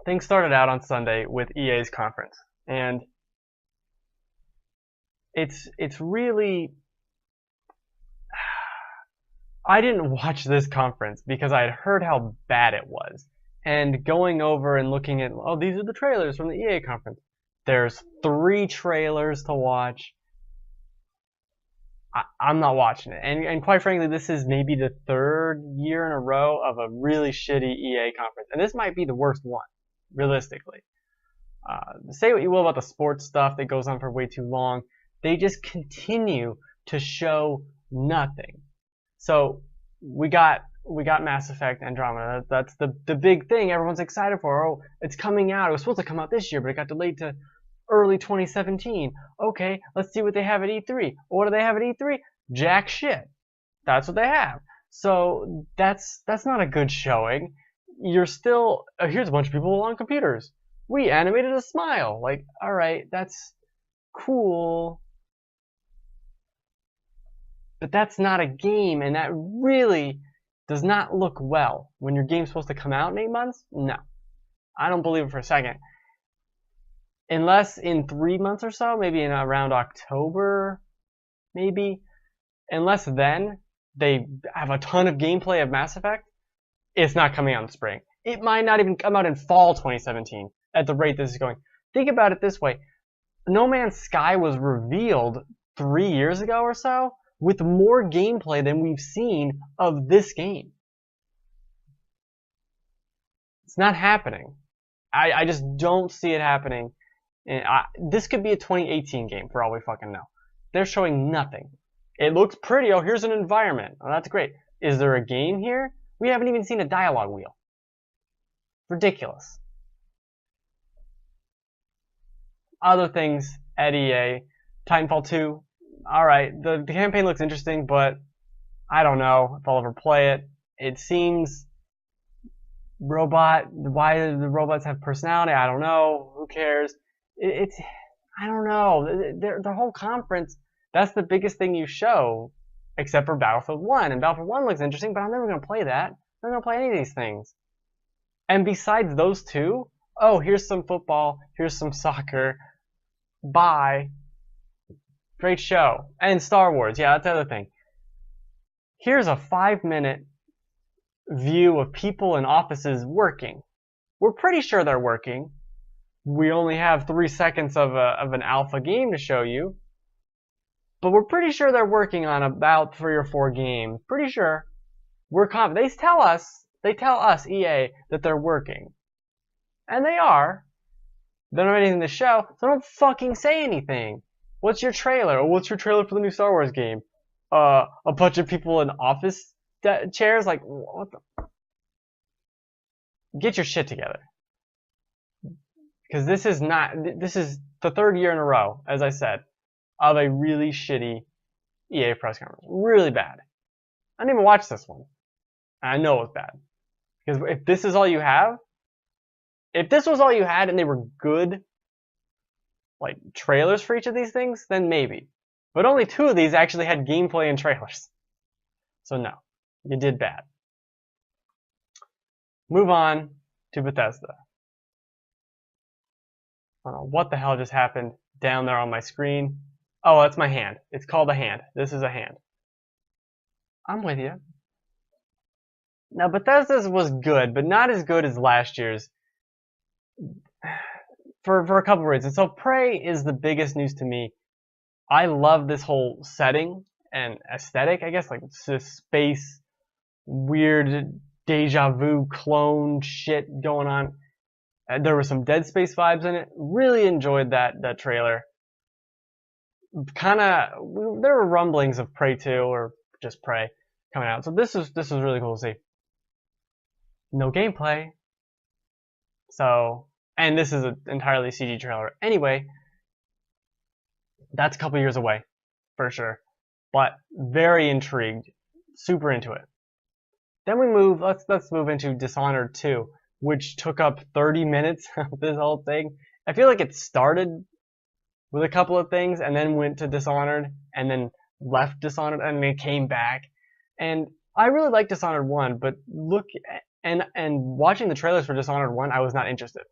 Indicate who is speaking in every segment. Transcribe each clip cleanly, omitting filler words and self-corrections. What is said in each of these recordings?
Speaker 1: things started out on Sunday with EA's conference, and it's really I didn't watch this conference because I had heard how bad it was. And going over and looking at, oh, these are the trailers from the EA conference. There's 3 trailers to watch. I'm not watching it. And quite frankly, this is maybe the 3rd year in a row of a really shitty EA conference. And this might be the worst one, realistically. Say what you will about the sports stuff that goes on for way too long. They just continue to show nothing. So we got Mass Effect Andromeda. That's the big thing everyone's excited for. Oh, it's coming out. It was supposed to come out this year, but it got delayed to early 2017. Okay, let's see what they have at E3. What do they have at E3? Jack shit. That's what they have. So that's not a good showing. You're still here's a bunch of people on computers. We animated a smile. Like, all right, that's cool. But that's not a game, and that really does not look well. When your game's supposed to come out in 8 months? No. I don't believe it for a second. Unless in 3 months or so, maybe in around October, maybe. Unless then they have a ton of gameplay of Mass Effect, it's not coming out in spring. It might not even come out in fall 2017 at the rate this is going. Think about it this way. No Man's Sky was revealed 3 years ago or so, with more gameplay than we've seen of this game. It's not happening. I just don't see it happening. And this could be a 2018 game for all we fucking know. They're showing nothing. It looks pretty. Oh, here's an environment. Oh, that's great. Is there a game here? We haven't even seen a dialogue wheel. Ridiculous. Other things at EA. Titanfall 2. Alright, the campaign looks interesting, but I don't know if I'll ever play it. It seems why do the robots have personality? I don't know. Who cares? I don't know. The whole conference, that's the biggest thing you show, except for Battlefield 1. And Battlefield 1 looks interesting, but I'm never going to play that. I'm not going to play any of these things. And besides those two, oh, here's some football, here's some soccer. Bye. Great show. And Star Wars. Yeah, that's the other thing. Here's a 5-minute view of people in offices working. We're pretty sure they're working. We only have 3 seconds of an alpha game to show you. But we're pretty sure they're working on about 3 or 4 games. Pretty sure. We're confident. They tell us, EA, that they're working. And they are. They don't have anything to show, so don't fucking say anything. What's your trailer? Or what's your trailer for the new Star Wars game? A bunch of people in office chairs? Like, what the? Get your shit together. Because this is the 3rd year in a row, as I said, of a really shitty EA press conference. Really bad. I didn't even watch this one. I know it was bad. Because if this is all you have, if this was all you had and they were good, like, trailers for each of these things, then maybe. But only 2 of these actually had gameplay and trailers. So no, you did bad. Move on to Bethesda. I don't know what the hell just happened down there on my screen. Oh, that's my hand. It's called a hand. This is a hand. I'm with you. Now, Bethesda's was good, but not as good as last year's. For a couple of reasons. So Prey is the biggest news to me. I love this whole setting and aesthetic, I guess, like this space, weird deja vu clone shit going on. There were some Dead Space vibes in it. Really enjoyed that trailer. There were rumblings of Prey 2 or just Prey coming out. So this was really cool to see. No gameplay. So, and this is an entirely CG trailer. Anyway, that's a couple years away, for sure. But very intrigued, super into it. Then we move, let's move into Dishonored 2, which took up 30 minutes of this whole thing. I feel like it started with a couple of things and then went to Dishonored and then left Dishonored and then came back. And I really like Dishonored 1, but And watching the trailers for Dishonored 1, I was not interested.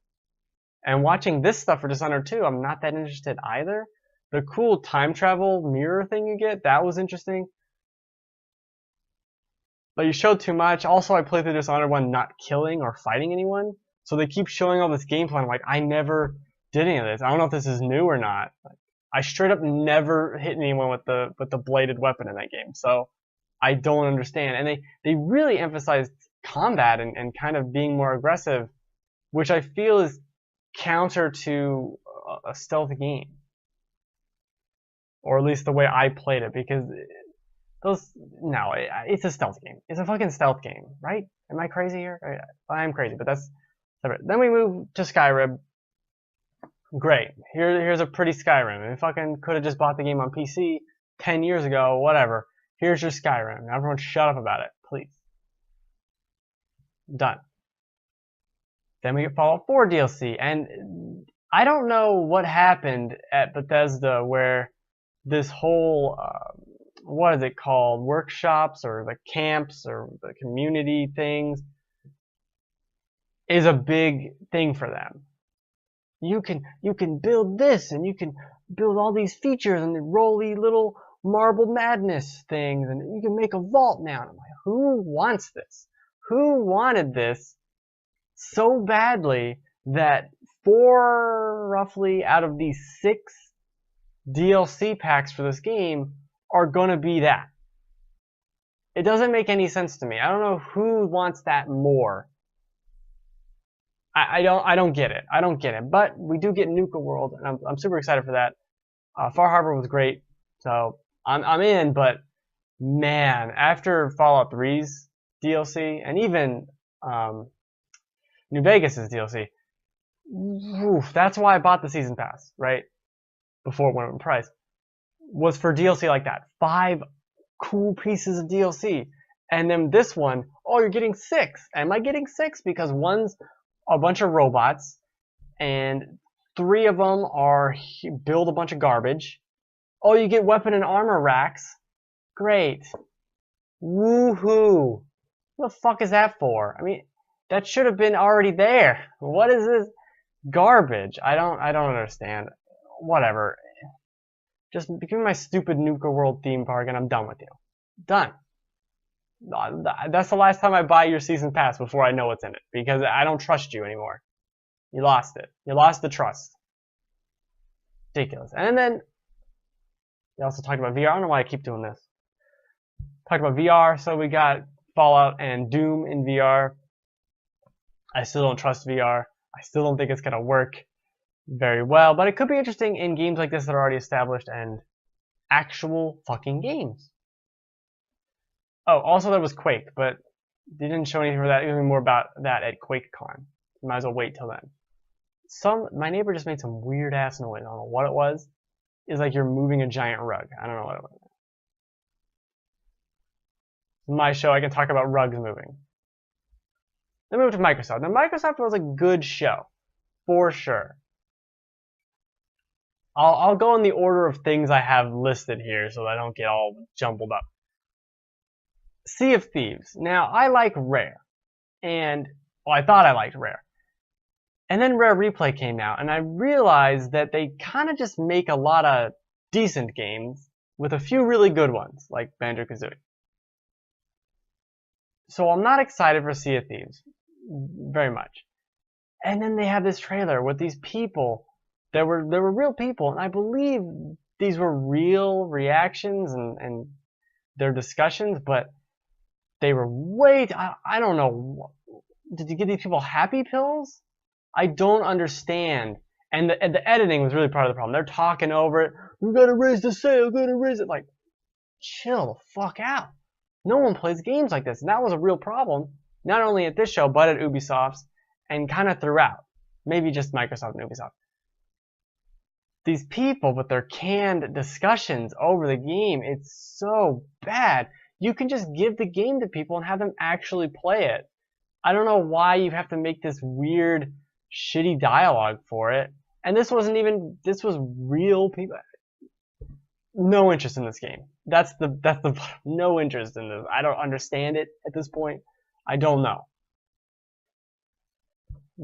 Speaker 1: And watching this stuff for Dishonored 2, I'm not that interested either. The cool time travel mirror thing you get, that was interesting. But you showed too much. Also, I played through Dishonored 1 not killing or fighting anyone. So they keep showing all this gameplay. I'm like, I never did any of this. I don't know if this is new or not. I straight up never hit anyone with the bladed weapon in that game. So I don't understand. And they really emphasized combat and kind of being more aggressive, which I feel is counter to a stealth game. Or at least the way I played it, because it's a stealth game. It's a fucking stealth game, right? Am I crazy here? I'm crazy, but that's separate. Then we move to Skyrim. Great. Here's a pretty Skyrim. I fucking could have just bought the game on PC 10 years ago, whatever. Here's your Skyrim. Everyone shut up about it, please. Done. Then we get Fallout 4 DLC, and I don't know what happened at Bethesda where this whole, what is it called, workshops or the camps or the community things is a big thing for them. You can build this, and you can build all these features and rolly little marble madness things, and you can make a vault now. And I'm like, who wants this? Who wanted this so badly that 4 roughly out of these 6 DLC packs for this game are gonna be that? It doesn't make any sense to me. I don't know who wants that more. I don't get it. I don't get it. But we do get Nuka World, and I'm super excited for that. Far Harbor was great, so I'm in. But man, after Fallout 3's DLC and even New Vegas' DLC, oof, that's why I bought the season pass, right? Before it went up in price, was for DLC like that. 5 cool pieces of DLC. And then this one, oh, you're getting 6. Am I getting 6? Because one's a bunch of robots, and 3 of them are build a bunch of garbage. Oh, you get weapon and armor racks. Great. Woohoo. What the fuck is that for? I mean, that should have been already there. What is this garbage? I don't understand. Whatever. Just give me my stupid Nuka World theme park and I'm done with you. Done. That's the last time I buy your season pass before I know what's in it, because I don't trust you anymore. You lost it. You lost the trust. Ridiculous. And then they also talked about VR. I don't know why I keep doing this. Talked about VR. So we got Fallout and Doom in VR. I still don't trust VR. I still don't think it's gonna work very well, but it could be interesting in games like this that are already established and actual fucking games. Oh, also there was Quake, but they didn't show anything for that. Even more about that at QuakeCon. You might as well wait till then. My neighbor just made some weird ass noise. I don't know what it was. It's like you're moving a giant rug. I don't know what it was. In my show, I can talk about rugs moving. Then we move to Microsoft. Now, Microsoft was a good show, for sure. I'll go in the order of things I have listed here so that I don't get all jumbled up. Sea of Thieves. Now, I like Rare. And, well, I thought I liked Rare. And then Rare Replay came out, and I realized that they kind of just make a lot of decent games with a few really good ones, like Banjo-Kazooie. So I'm not excited for Sea of Thieves very much. And then they have this trailer with these people. There were real people, and I believe these were real reactions and their discussions, but they were I don't know. Did you give these people happy pills? I don't understand. And the editing was really part of the problem. They're talking over it. We gotta raise the sale, gotta raise it. Like, chill the fuck out. No one plays games like this. And that was a real problem. Not only at this show, but at Ubisoft's, and kind of throughout. Maybe just Microsoft and Ubisoft. These people with their canned discussions over the game, it's so bad. You can just give the game to people and have them actually play it. I don't know why you have to make this weird, shitty dialogue for it. And this was real people. No interest in this game. That's the no interest in this. I don't understand it at this point. I don't know.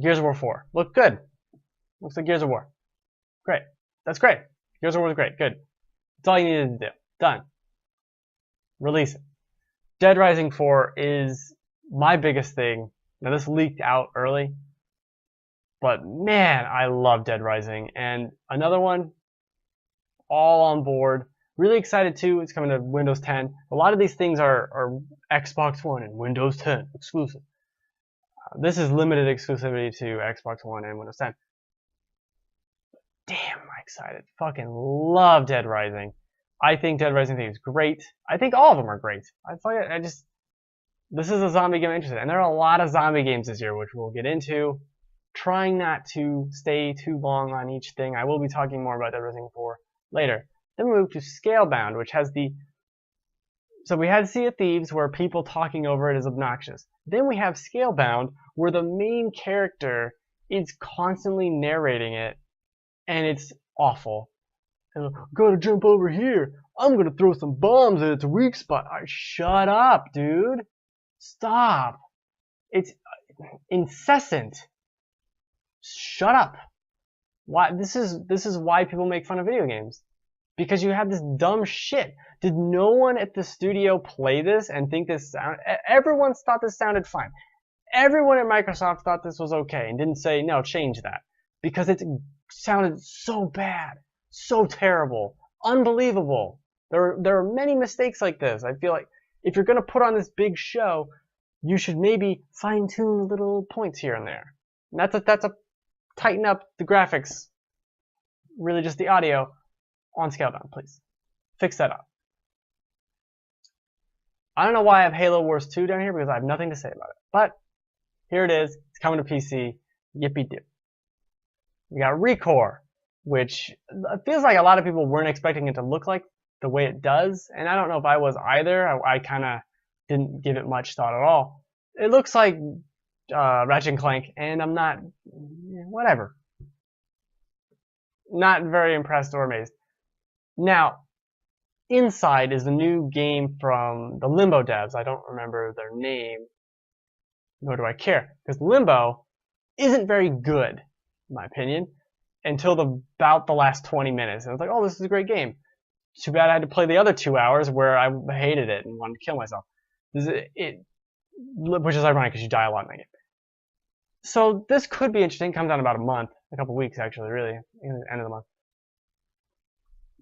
Speaker 1: Gears of War 4. Look good. Looks like Gears of War. Great. That's great. Gears of War is great. Good. That's all you needed to do. Done. Release it. Dead Rising 4 is my biggest thing. Now this leaked out early, but man, I love Dead Rising. And another one, all on board. Really excited too. It's coming to Windows 10. A lot of these things are Xbox One and Windows 10 exclusive. This is limited exclusivity to Xbox One and Windows 10. Damn, am I excited. Fucking love Dead Rising. I think Dead Rising 3 is great. I think all of them are great. This is a zombie game I'm interested in. And there are a lot of zombie games this year, which we'll get into. Trying not to stay too long on each thing. I will be talking more about Dead Rising 4 later. Then we move to Scalebound, which has the... So we had Sea of Thieves, where people talking over it is obnoxious. Then we have Scalebound, where the main character is constantly narrating it, and it's awful. And, gotta jump over here. I'm gonna throw some bombs at its weak spot. Shut up, dude. Stop. It's incessant. Shut up. Why? This is why people make fun of video games. Because you have this dumb shit. Did no one at the studio play this and think this sound? Everyone thought this sounded fine. Everyone at Microsoft thought this was okay and didn't say, no, change that. Because it sounded so bad. So terrible. Unbelievable. There are many mistakes like this. I feel like if you're going to put on this big show, you should maybe fine-tune little points here and there. And that's a tighten up the graphics. Really just the audio on Scalebound, please. Fix that up. I don't know why I have Halo Wars 2 down here because I have nothing to say about it. But here it is. It's coming to PC. Yippee-doo. We got Recore, which feels like a lot of people weren't expecting it to look like the way it does. And I don't know if I was either. I kind of didn't give it much thought at all. It looks like Ratchet & Clank, and I'm not... whatever. Not very impressed or amazed. Now, Inside is the new game from the Limbo devs. I don't remember their name, nor do I care, because Limbo isn't very good, in my opinion, until about the last 20 minutes. And I was like, oh, this is a great game. Too bad I had to play the other 2 hours where I hated it and wanted to kill myself. Which is ironic because you die a lot in that game. So this could be interesting. Comes out in about a month, a couple weeks actually, really, end of the month.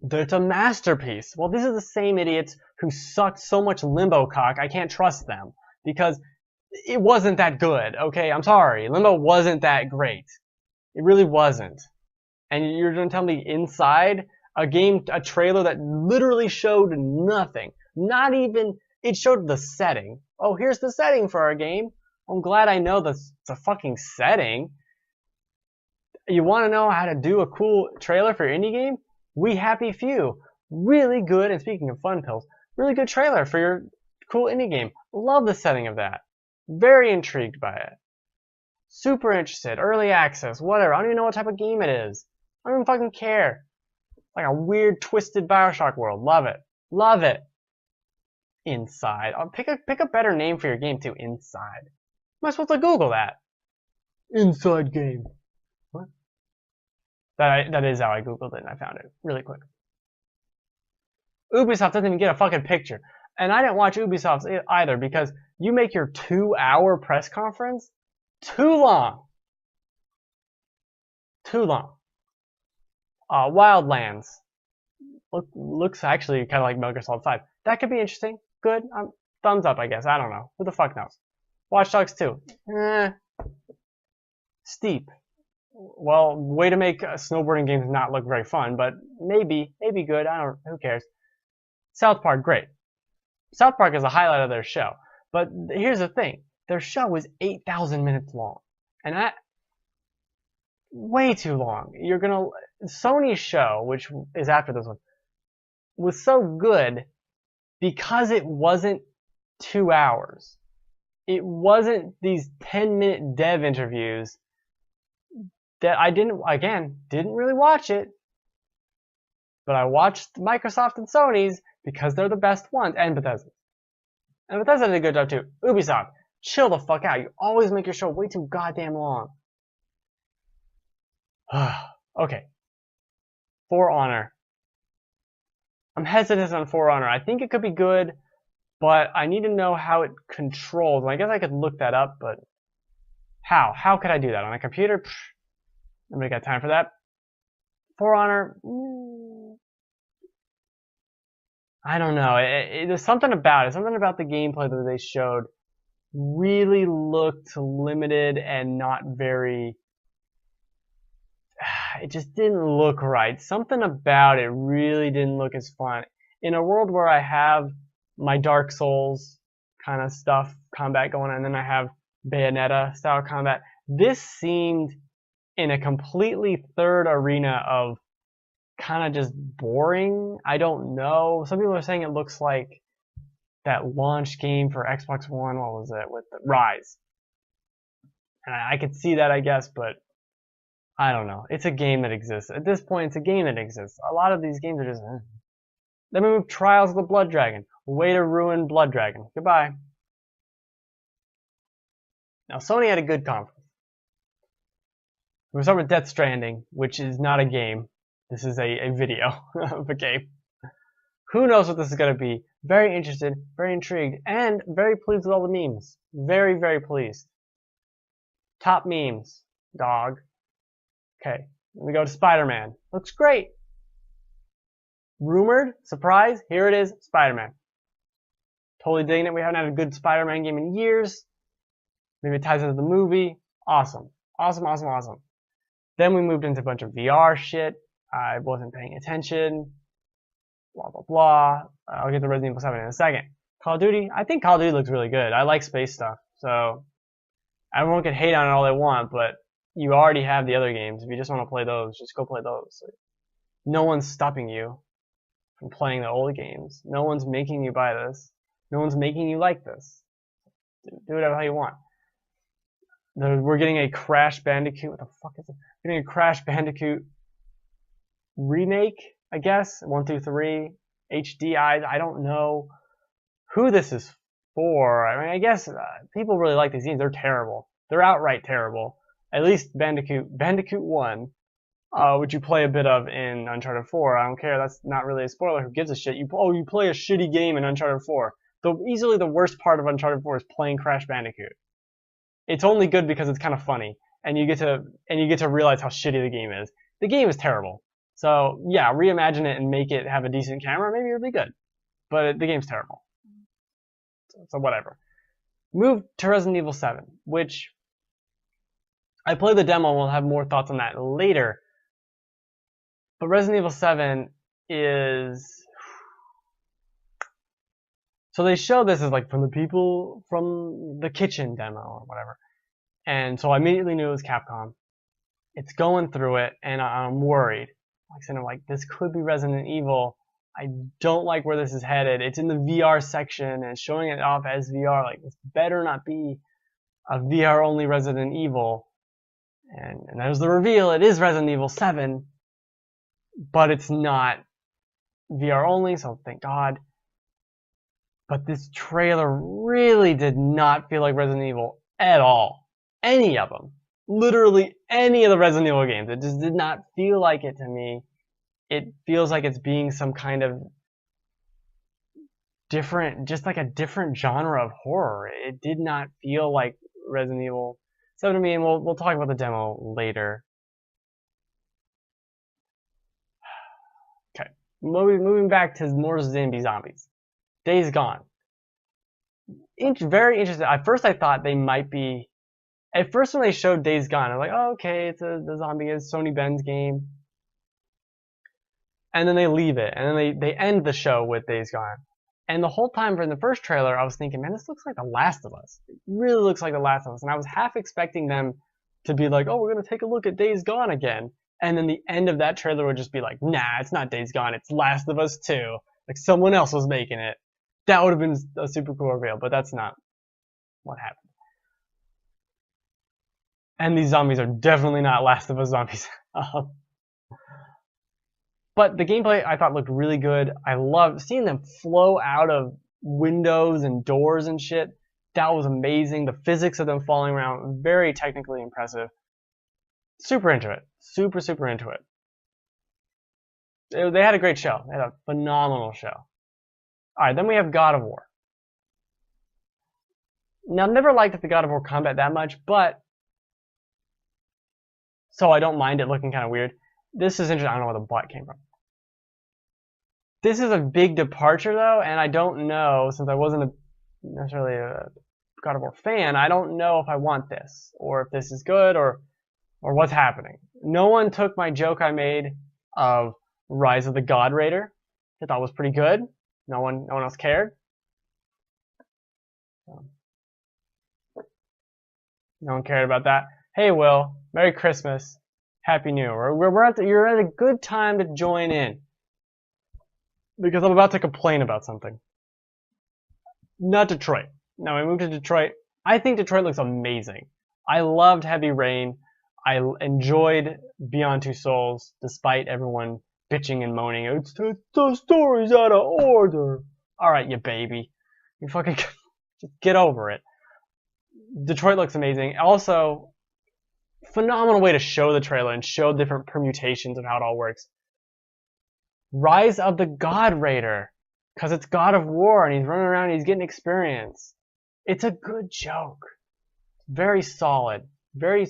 Speaker 1: It's a masterpiece. Well, these are the same idiots who sucked so much Limbo cock, I can't trust them. Because it wasn't that good, okay? I'm sorry. Limbo wasn't that great. It really wasn't. And you're going to tell me Inside, a trailer that literally showed nothing. Not even, it showed the setting. Oh, here's the setting for our game. I'm glad I know the fucking setting. You want to know how to do a cool trailer for your indie game? We Happy Few. Really good, and speaking of fun pills, really good trailer for your cool indie game. Love the setting of that. Very intrigued by it. Super interested. Early access. Whatever. I don't even know what type of game it is. I don't even fucking care. Like a weird, twisted Bioshock world. Love it. Love it. Inside. Pick a better name for your game too. Inside. Am I supposed to Google that? Inside game. What? That is how I Googled it and I found it really quick. Ubisoft doesn't even get a fucking picture. And I didn't watch Ubisoft's either because you make your 2-hour press conference too long. Too long. Wildlands. Looks actually kind of like Metal Gear Solid 5. That could be interesting. Good. Thumbs up, I guess. I don't know. Who the fuck knows? Watch Dogs 2. Steep. Well, way to make snowboarding games not look very fun, but maybe good. Who cares? South Park, great. South Park is a highlight of their show. But here's the thing. Their show was 8,000 minutes long. And way too long. Sony's show, which is after this one, was so good because it wasn't 2 hours. It wasn't these 10-minute dev interviews that I didn't really watch it. But I watched Microsoft and Sony's because they're the best ones, and Bethesda. And Bethesda did a good job too. Ubisoft, chill the fuck out. You always make your show way too goddamn long. Okay. For Honor. I'm hesitant on For Honor. I think it could be good, but I need to know how it controls. I guess I could look that up, but how? How could I do that? On a computer? Pfft, nobody got time for that. For Honor? I don't know. There's something about it. Something about the gameplay that they showed really looked limited and not very... It just didn't look right. Something about it really didn't look as fun. In a world where I have my Dark Souls kind of stuff, combat going on, and then I have Bayonetta style combat, this seemed in a completely third arena of kind of just boring. I don't know. Some people are saying it looks like that launch game for Xbox One. What was it? With the Rise. And I could see that, I guess, but I don't know. It's a game that exists. At this point, it's a game that exists. A lot of these games are just... Then we move Trials of the Blood Dragon. Way to ruin Blood Dragon. Goodbye. Now, Sony had a good conference. We'll start with Death Stranding, which is not a game. This is a video of a game. Who knows what this is going to be. Very interested, very intrigued, and very pleased with all the memes. Very, very pleased. Top memes. Dog. Okay, we go to Spider-Man. Looks great. Rumored, surprise, here it is, Spider-Man. Totally digging it. We haven't had a good Spider-Man game in years. Maybe it ties into the movie. Awesome. Awesome, awesome, awesome. Then we moved into a bunch of VR shit. I wasn't paying attention. Blah, blah, blah. I'll get to Resident Evil 7 in a second. Call of Duty. I think Call of Duty looks really good. I like space stuff. So, everyone can hate on it all they want, but you already have the other games. If you just want to play those, just go play those. No one's stopping you from playing the old games. No one's making you buy this. No one's making you like this. Do whatever how you want. We're getting a Crash Bandicoot. What the fuck is it? We're getting a Crash Bandicoot remake, I guess. 1 through 3. HD. I don't know who this is for. I mean, I guess people really like these games. They're terrible. They're outright terrible. At least Bandicoot 1, which you play a bit of in Uncharted 4. I don't care. That's not really a spoiler. Who gives a shit? You play a shitty game in Uncharted 4. Easily the worst part of Uncharted 4 is playing Crash Bandicoot. It's only good because it's kind of funny, and you get to realize how shitty the game is. The game is terrible. So yeah, reimagine it and make it have a decent camera. Maybe it'll be good. But the game's terrible. So whatever. Move to Resident Evil 7, which I played the demo. We'll have more thoughts on that later. But Resident Evil 7 is... So they show this as like from the people from the kitchen demo or whatever. And so I immediately knew it was Capcom. It's going through it, and I'm worried. Like I said, I'm like, this could be Resident Evil. I don't like where this is headed. It's in the VR section and showing it off as VR. Like, this better not be a VR-only Resident Evil. And there's the reveal. It is Resident Evil 7, but it's not VR only, so thank God. But this trailer really did not feel like Resident Evil at all. Any of them. Literally any of the Resident Evil games. It just did not feel like it to me. It feels like it's being some kind of different, just like a different genre of horror. It did not feel like Resident Evil 7 to me, and we'll talk about the demo later. Okay, moving back to more zombies. Days Gone. Very interesting. At first I thought they might be... At first when they showed Days Gone, I was like, oh, okay, it's the zombie is Sony Ben's game. And then they leave it, and then they end the show with Days Gone. And the whole time from the first trailer, I was thinking, man, this looks like The Last of Us. It really looks like The Last of Us. And I was half expecting them to be like, oh, we're going to take a look at Days Gone again. And then the end of that trailer would just be like, nah, it's not Days Gone, it's Last of Us 2. Like, someone else was making it. That would have been a super cool reveal, but that's not what happened. And these zombies are definitely not Last of Us zombies. But the gameplay I thought looked really good. I loved seeing them flow out of windows and doors and shit. That was amazing. The physics of them falling around, very technically impressive. Super into it. Super into it. They had a great show. They had a phenomenal show. Alright, then we have God of War. Now, I've never liked the God of War combat that much, but so I don't mind it looking kind of weird. This is interesting. I don't know where the butt came from. This is a big departure, though, and I don't know, since I wasn't necessarily a God of War fan, I don't know if I want this, or if this is good, or what's happening. No one took my joke I made of Rise of the God Raider. I thought was pretty good. No one else cared. No one cared about that. Hey, Will, Merry Christmas, Happy New Year. You're at a good time to join in, because I'm about to complain about something. Not Detroit. No, we moved to Detroit. I think Detroit looks amazing. I loved Heavy Rain. I enjoyed Beyond Two Souls, despite everyone bitching and moaning. It's the story's out of order. All right, you baby. You fucking just get over it. Detroit looks amazing. Also, phenomenal way to show the trailer and show different permutations of how it all works. Rise of the God Raider, because it's God of War and he's running around and he's getting experience. It's a good joke. Very solid. Very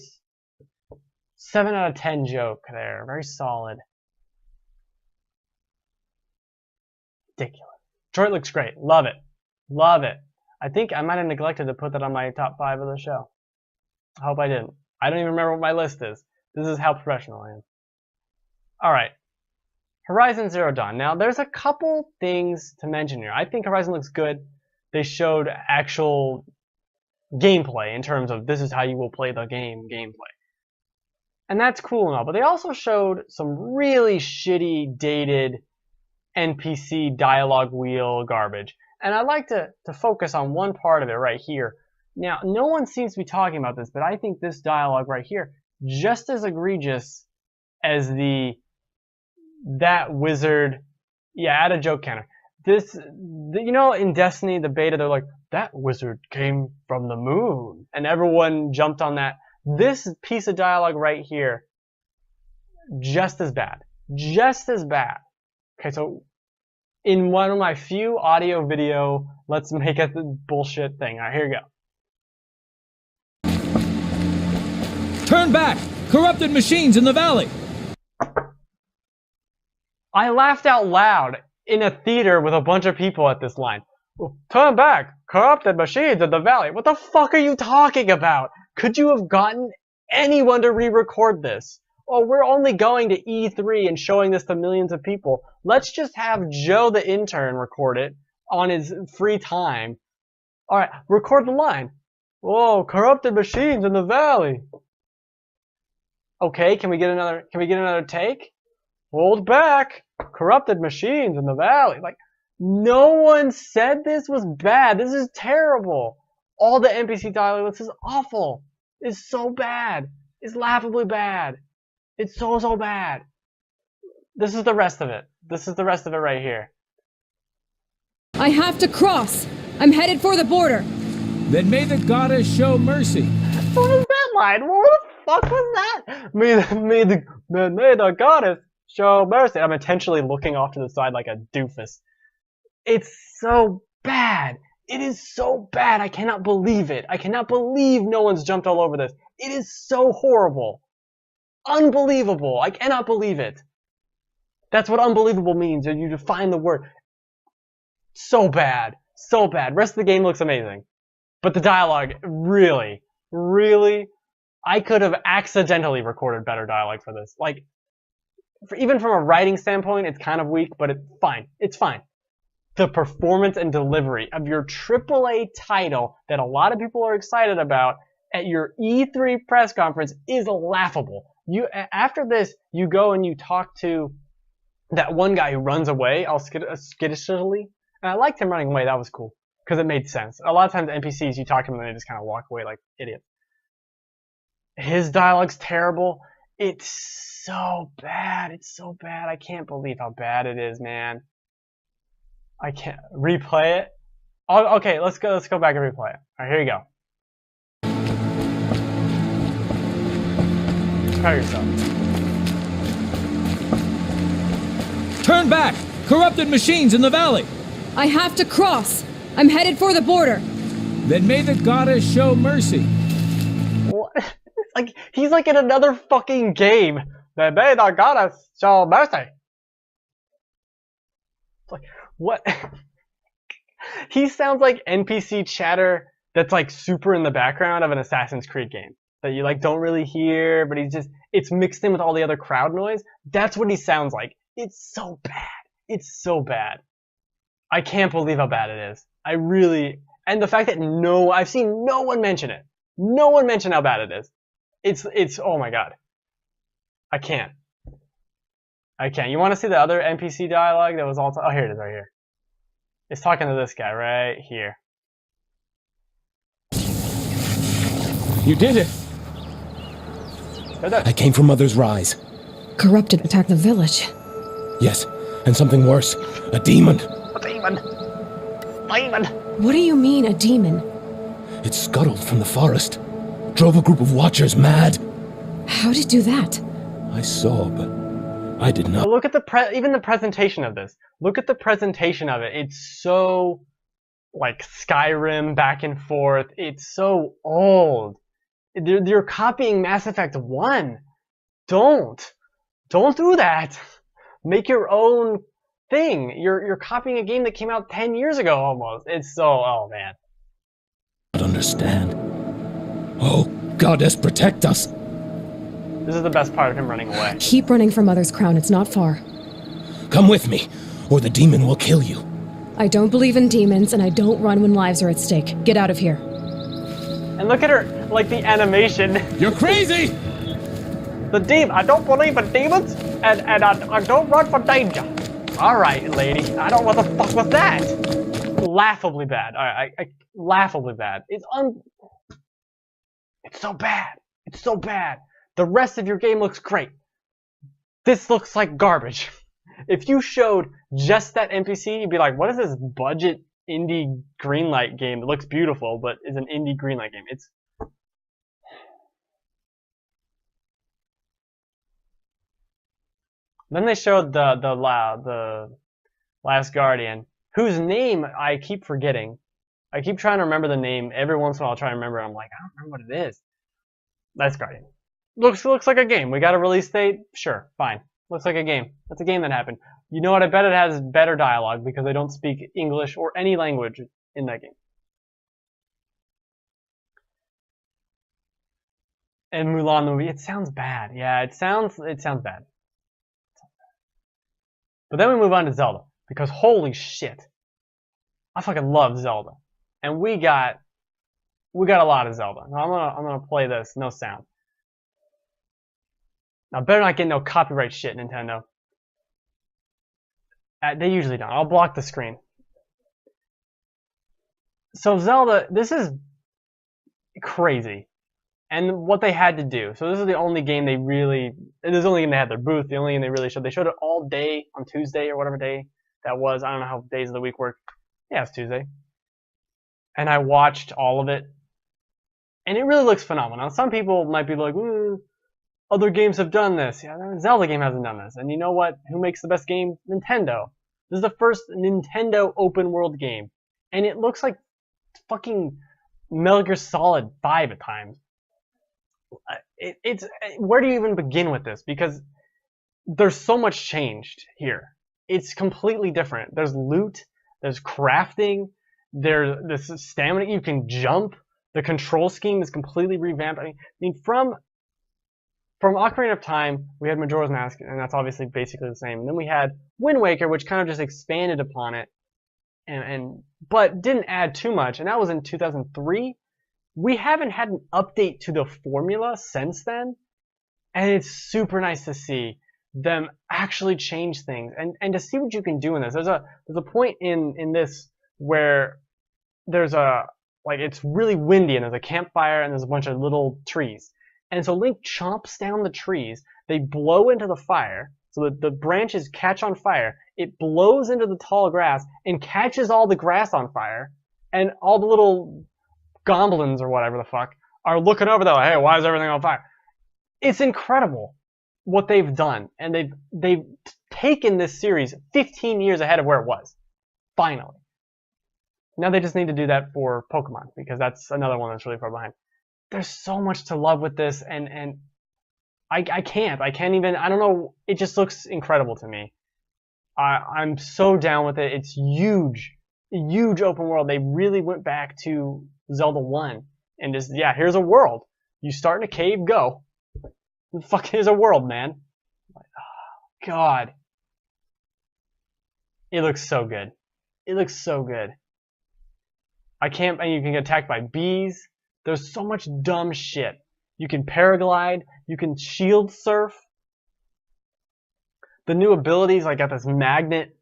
Speaker 1: 7 out of 10 joke there. Very solid. Ridiculous. Detroit looks great. Love it. Love it. I think I might have neglected to put that on my top 5 of the show. I hope I didn't. I don't even remember what my list is. This is how professional I am. Alright. Horizon Zero Dawn. Now, there's a couple things to mention here. I think Horizon looks good. They showed actual gameplay in terms of this is how you will play the gameplay. And that's cool and all. But they also showed some really shitty, dated NPC dialogue wheel garbage. And I'd like to focus on one part of it right here. Now, no one seems to be talking about this, but I think this dialogue right here, just as egregious as that wizard, yeah, add a joke counter. You know, in Destiny, the beta, they're like, that wizard came from the moon. And everyone jumped on that. This piece of dialogue right here, just as bad. Just as bad. Okay, so in one of my few audio video, let's make it the bullshit thing. Alright, here we go.
Speaker 2: Turn back! Corrupted machines in the valley!
Speaker 1: I laughed out loud in a theater with a bunch of people at this line. Turn back! Corrupted machines in the valley! What the fuck are you talking about? Could you have gotten anyone to re-record this? Oh, we're only going to E3 and showing this to millions of people. Let's just have Joe the intern record it on his free time. Alright, record the line. Whoa, corrupted machines in the valley. Okay, can we get another take? Hold back. Corrupted machines in the valley. Like, no one said this was bad. This is terrible. All the NPC dialogue, this is awful. It's so bad. It's laughably bad. It's so bad. This is the rest of it. This is the rest of it right here.
Speaker 3: I have to cross. I'm headed for the border.
Speaker 2: Then may the goddess show mercy.
Speaker 1: What is that line? What the fuck was that? May the goddess show mercy. I'm intentionally looking off to the side like a doofus. It's so bad. It is so bad. I cannot believe it. I cannot believe no one's jumped all over this. It is so horrible. Unbelievable. I cannot believe it. That's what unbelievable means. You define the word. So bad. So bad. Rest of the game looks amazing. But the dialogue, really, I could have accidentally recorded better dialogue for this. Like, even from a writing standpoint, it's kind of weak, but it's fine. It's fine. The performance and delivery of your AAA title that a lot of people are excited about at your E3 press conference is laughable. After this, you go and you talk to that one guy who runs away, all skittishly. And I liked him running away. That was cool. Because it made sense. A lot of times NPCs, you talk to them and they just kind of walk away like idiots. His dialogue's terrible. It's so bad. It's so bad. I can't believe how bad it is, man. I can't replay it. Oh, okay, let's go back and replay it. All right, here you go. Prepare yourself.
Speaker 2: Turn back! Corrupted machines in the valley!
Speaker 3: I have to cross. I'm headed for the border.
Speaker 2: Then may the goddess show mercy.
Speaker 1: What? It's like he's like in another fucking game. Then may the goddess show mercy. It's like what? He sounds like NPC chatter that's like super in the background of an Assassin's Creed game that you like don't really hear, but it's mixed in with all the other crowd noise. That's what he sounds like. It's so bad. It's so bad. I can't believe how bad it is. I really, and the fact that I've seen no one mention it. No one mention how bad it is. It's oh my god. I can't. You want to see the other NPC dialogue that was all? Oh, here it is, right here. It's talking to this guy right here.
Speaker 4: You did it. I came from Mother's Rise.
Speaker 3: Corrupted attacked the village.
Speaker 4: Yes, and something worse. A demon.
Speaker 1: A demon. Demon.
Speaker 3: What do you mean, a demon?
Speaker 4: It scuttled from the forest. Drove a group of watchers mad.
Speaker 3: How'd it do that?
Speaker 4: I saw, but I did not.
Speaker 1: Look at even the presentation of this. Look at the presentation of it. It's so like Skyrim back and forth. It's so old. You're copying Mass Effect 1. Don't do that. Make your own thing. You're copying a game that came out 10 years ago almost. It's so, oh man.
Speaker 4: I don't understand. Oh, goddess, protect us.
Speaker 1: This is the best part of him running away.
Speaker 3: Keep running for Mother's Crown. It's not far.
Speaker 4: Come with me, or the demon will kill you.
Speaker 3: I don't believe in demons, and I don't run when lives are at stake. Get out of here.
Speaker 1: And look at her, like the animation.
Speaker 2: You're crazy!
Speaker 1: The demon. I don't believe in demons, and I don't run for danger. All right, lady. I don't. What the fuck was that? Laughably bad. All right, laughably bad. It's so bad. It's so bad. The rest of your game looks great. This looks like garbage. If you showed just that NPC, you'd be like, what is this budget indie greenlight game that looks beautiful but is an indie greenlight game? It's Then they showed the Last Guardian, whose name I keep forgetting. I keep trying to remember the name. Every once in a while I'll try to remember it. I'm like, I don't remember what it is. Last Guardian. Looks like a game. We got a release date? Sure, fine. Looks like a game. That's a game that happened. You know what? I bet it has better dialogue because they don't speak English or any language in that game. And Mulan the movie, it sounds bad. Yeah, it sounds bad. But then we move on to Zelda because holy shit, I fucking love Zelda, and we got a lot of Zelda. Now I'm gonna play this, no sound. Now better not get no copyright shit, Nintendo. They usually don't. I'll block the screen. So Zelda, this is crazy. And what they had to do. So this is the only game they really, this is the only game they had their booth, the only game they really showed. They showed it all day on Tuesday or whatever day that was. I don't know how days of the week work. Yeah, it's Tuesday. And I watched all of it. And it really looks phenomenal. Now, some people might be like, other games have done this. Yeah, Zelda game hasn't done this. And you know what? Who makes the best game? Nintendo. This is the first Nintendo open world game. And it looks like fucking Metal Gear Solid 5 at times. It's where do you even begin with this? Because there's so much changed here. It's completely different. There's loot, there's crafting, there's this stamina. You can jump. The control scheme is completely revamped. I mean, from Ocarina of Time, we had Majora's Mask, and that's obviously basically the same. And then we had Wind Waker, which kind of just expanded upon it, but didn't add too much. And that was in 2003. We haven't had an update to the formula since then, and it's super nice to see them actually change things and to see what you can do in this. There's a point in this where there's it's really windy and there's a campfire and there's a bunch of little trees. And so Link chomps down the trees, they blow into the fire, so that the branches catch on fire, it blows into the tall grass and catches all the grass on fire, and all the little goblins or whatever the fuck are looking over there like, hey, why is everything on fire? It's incredible what they've done, and they've taken this series 15 years ahead of where it was. Finally. Now they just need to do that for Pokemon, because that's another one that's really far behind. There's so much to love with this, and I can't even, I don't know, it just looks incredible to me. I'm so down with it. It's huge open world. They really went back to Zelda 1 and just, yeah, here's a world. You start in a cave, go. The fuck, here's a world, man. Oh, God. It looks so good. It looks so good. You can get attacked by bees. There's so much dumb shit. You can paraglide. You can shield surf. The new abilities, like got this magnet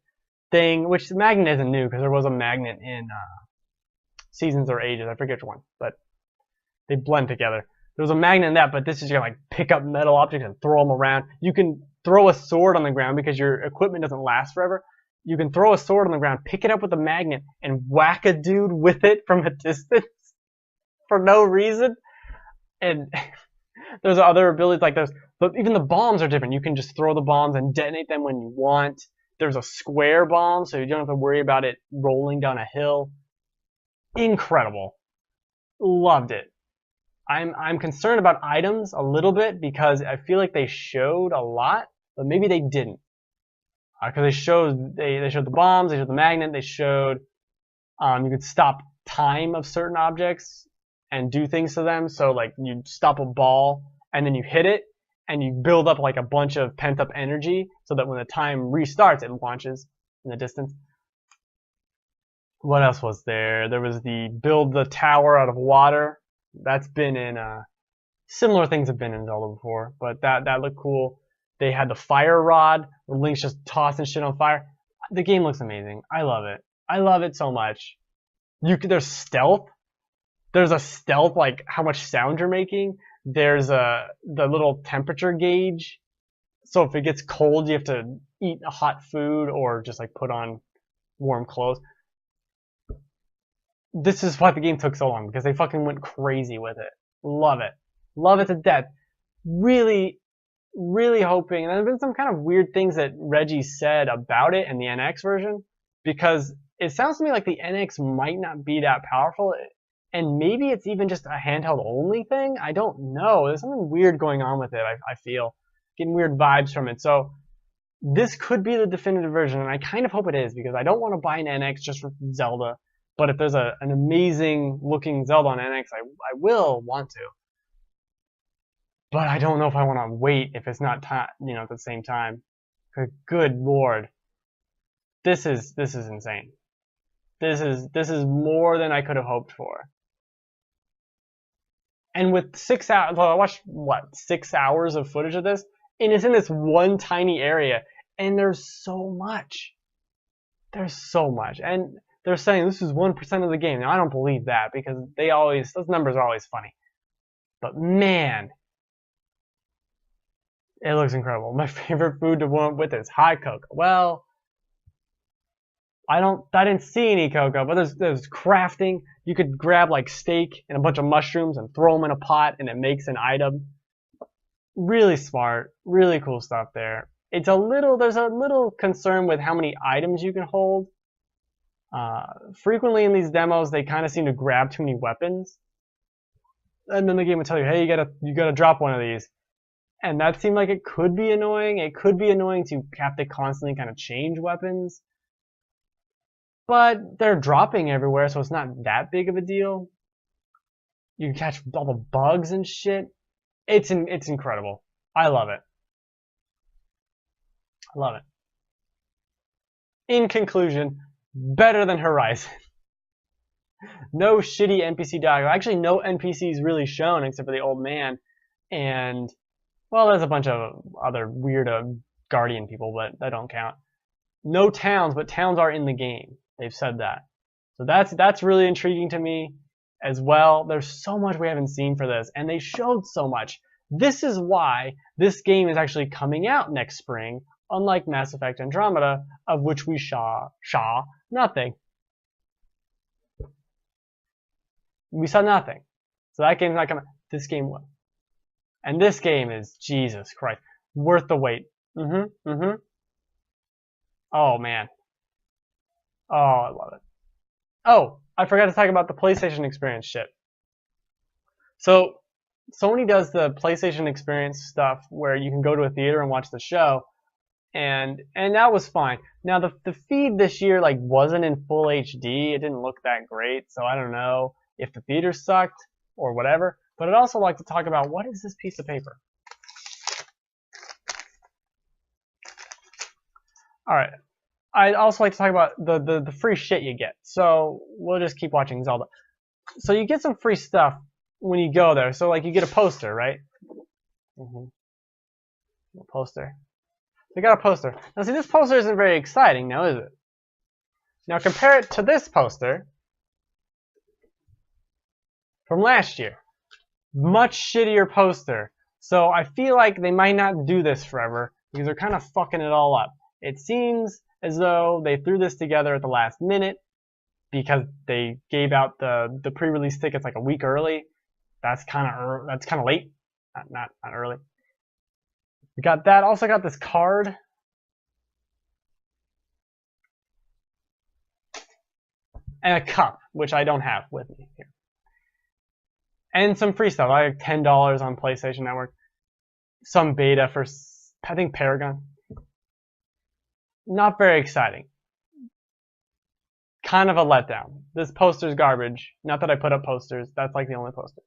Speaker 1: thing, which the magnet isn't new because there was a magnet in Seasons or Ages. I forget which one, but they blend together. There was a magnet in that, but this is, you're gonna like pick up metal objects and throw them around. You can throw a sword on the ground because your equipment doesn't last forever. You can throw a sword on the ground, pick it up with a magnet, and whack a dude with it from a distance for no reason. And there's other abilities like those. But even the bombs are different. You can just throw the bombs and detonate them when you want. There's a square bomb, so you don't have to worry about it rolling down a hill. Incredible. Loved it. I'm concerned about items a little bit because I feel like they showed a lot, but maybe they didn't. Because they showed the bombs, they showed the magnet, they showed you could stop time of certain objects and do things to them. So like you stop a ball and then you hit it and you build up like a bunch of pent up energy so that when the time restarts it launches in the distance. What else was there? There was the build the tower out of water. That's been in similar things have been in Zelda before, but that looked cool. They had the fire rod where Link's just tossing shit on fire. The game looks amazing. I love it. I love it so much. There's stealth. There's a stealth, like how much sound you're making. There's the little temperature gauge. So if it gets cold, you have to eat hot food or just like put on warm clothes. This is why the game took so long, because they fucking went crazy with it. Love it. Love it to death. Really, really hoping, and there have been some kind of weird things that Reggie said about it in the NX version, because it sounds to me like the NX might not be that powerful, and maybe it's even just a handheld only thing. I don't know. There's something weird going on with it, I feel. Getting weird vibes from it. So this could be the definitive version, and I kind of hope it is, because I don't want to buy an NX just for Zelda. But if there's an amazing looking Zelda on NX, I will want to. But I don't know if I want to wait if it's not at the same time. Good lord, this is insane. This is more than I could have hoped for. And with 6 hours, well, I watched 6 hours of footage of this, and it's in this one tiny area, and there's so much. There's so much, and they're saying this is 1% of the game. Now I don't believe that because those numbers are always funny. But man, it looks incredible. My favorite food to warm up with is hot cocoa. Well, I didn't see any cocoa, but there's crafting. You could grab like steak and a bunch of mushrooms and throw them in a pot and it makes an item. Really smart, really cool stuff there. There's a little concern with how many items you can hold. Frequently in these demos, they kind of seem to grab too many weapons, and then the game will tell you, "Hey, you gotta drop one of these," and that seemed like it could be annoying. It could be annoying to have to constantly kind of change weapons, but they're dropping everywhere, so it's not that big of a deal. You can catch all the bugs and shit. It's incredible. I love it. I love it. In conclusion, better than Horizon. No shitty NPC dialogue. Actually, no NPCs really shown except for the old man. And, well, there's a bunch of other weird guardian people, but that don't count. No towns, but towns are in the game. They've said that. So that's really intriguing to me as well. There's so much we haven't seen for this, and they showed so much. This is why this game is actually coming out next spring, unlike Mass Effect Andromeda, of which we saw nothing. We saw nothing. So that game's not coming. This game will. And this game is, Jesus Christ, worth the wait. Oh, man. Oh, I love it. Oh, I forgot to talk about the PlayStation Experience shit. So, Sony does the PlayStation Experience stuff where you can go to a theater and watch the show, and that was fine. Now, the feed this year like wasn't in full HD. It didn't look that great, so I don't know if the theater sucked or whatever. But I'd also like to talk about, what is this piece of paper? Alright. I'd also like to talk about the free shit you get. So we'll just keep watching Zelda. So you get some free stuff when you go there. So like you get a poster, right? A poster. They got a poster. Now see, this poster isn't very exciting now, is it? Now compare it to this poster from last year. Much shittier poster. So I feel like they might not do this forever because they're kind of fucking it all up. It seems as though they threw this together at the last minute because they gave out the pre-release tickets like a week early. That's kind of late. Not early. We got that. Also got this card. And a cup, which I don't have with me here. And some free stuff. I have $10 on PlayStation Network. Some beta for, I think, Paragon. Not very exciting. Kind of a letdown. This poster's garbage. Not that I put up posters. That's like the only poster.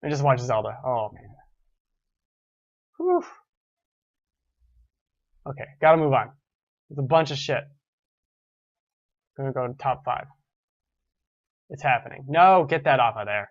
Speaker 1: I just watched Zelda. Oh, man. Whew. Okay, gotta move on. There's a bunch of shit. I'm gonna go to top 5. It's happening. No, get that off of there.